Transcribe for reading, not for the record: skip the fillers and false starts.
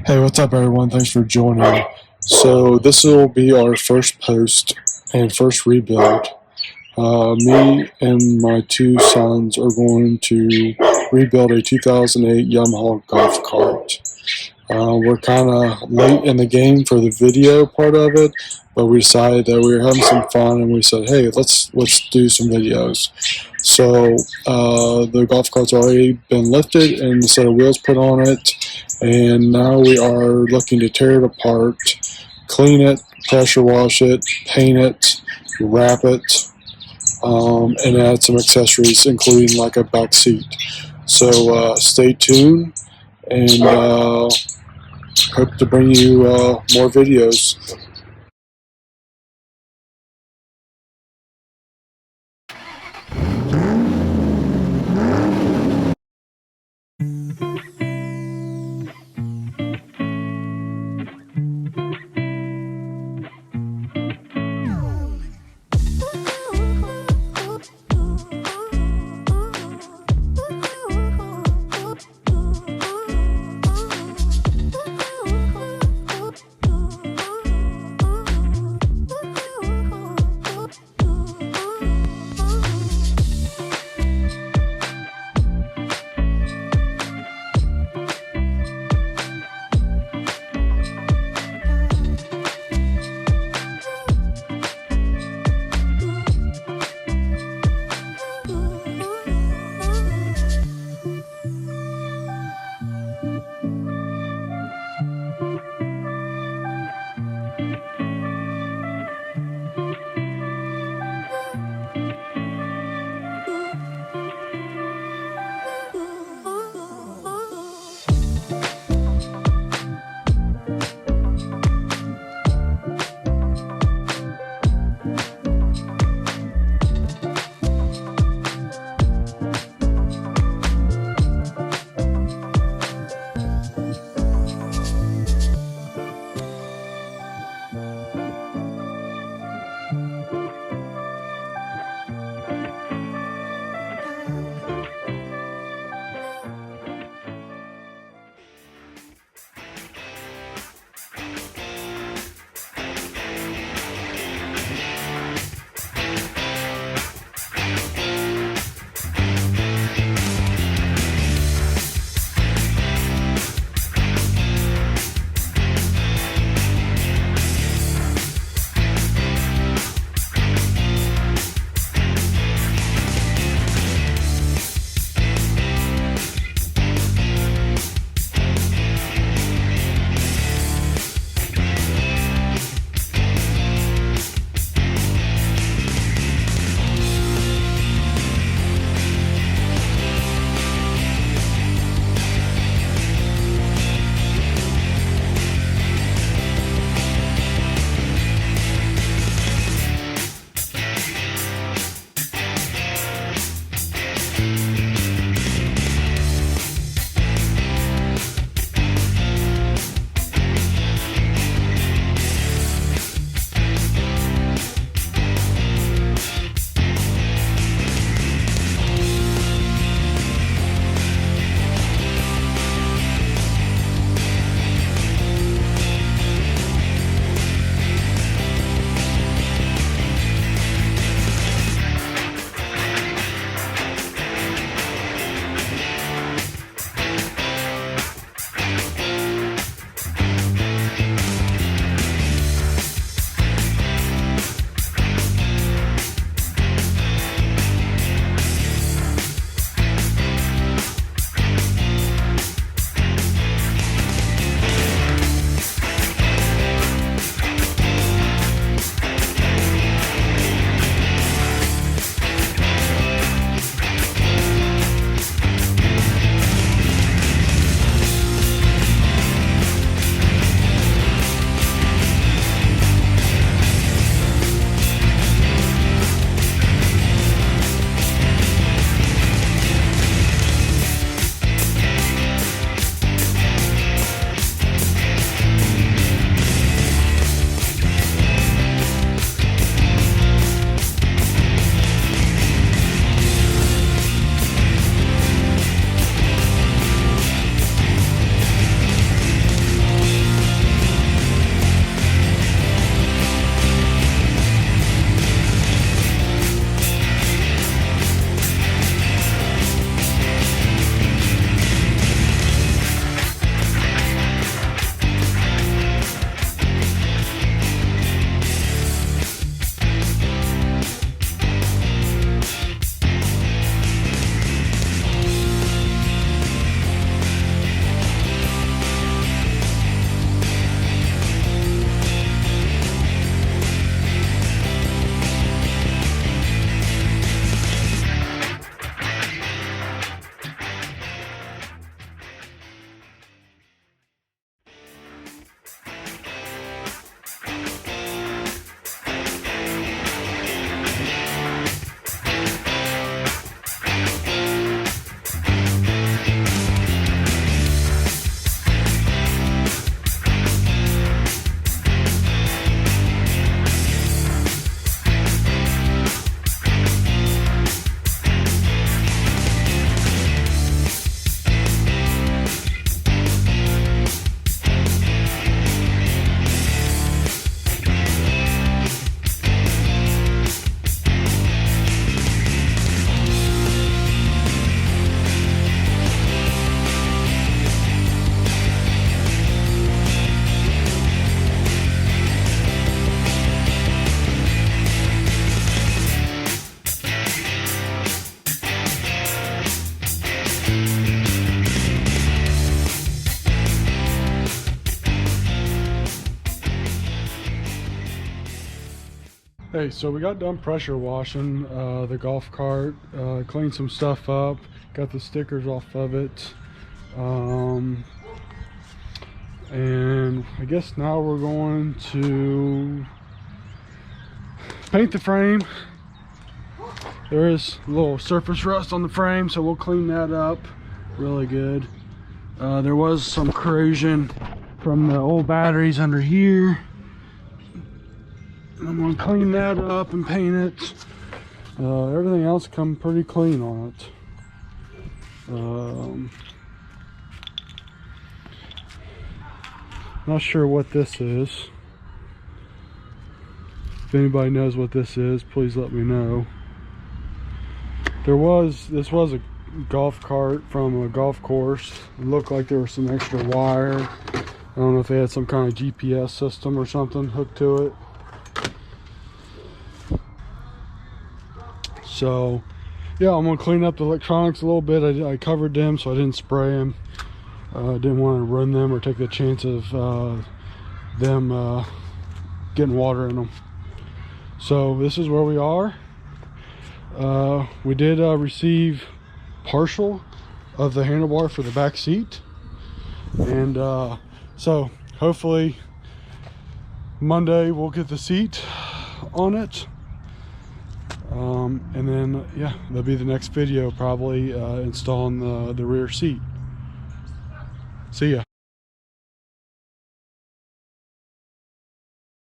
Hey, what's up, everyone? Thanks for joining. So, this will be our first post and first rebuild. Me and my two sons are going to rebuild a 2008 Yamaha golf cart. We're kind of late in the game for the video part of it, but we decided that we were having some fun, and we said, "Hey, let's do some videos." So the golf cart's already been lifted and a set of wheels put on it, and now we are looking to tear it apart, clean it, pressure wash it, paint it, wrap it, and add some accessories, including like a back seat. So stay tuned, and hope to bring you more videos. Hey, so we got done pressure washing the golf cart, cleaned some stuff up, got the stickers off of it, and I guess now we're going to paint the frame. There is a little surface rust on the frame, so we'll clean that up really good. There was some corrosion from the old batteries under here. I'm gonna clean that up and paint it. Everything else come pretty clean on it. Not sure what this is. If anybody knows what this is, please let me know. This was a golf cart from a golf course. It looked like there was some extra wire. I don't know if they had some kind of GPS system or something hooked to it. So yeah, I'm gonna clean up the electronics a little bit. I covered them so I didn't spray them. Didn't want to run them or take the chance of them getting water in them. So this is where we are. We did receive partial of the handlebar for the back seat, and so hopefully Monday we'll get the seat on it. And then yeah, that'll be the next video, probably installing the rear seat. See ya.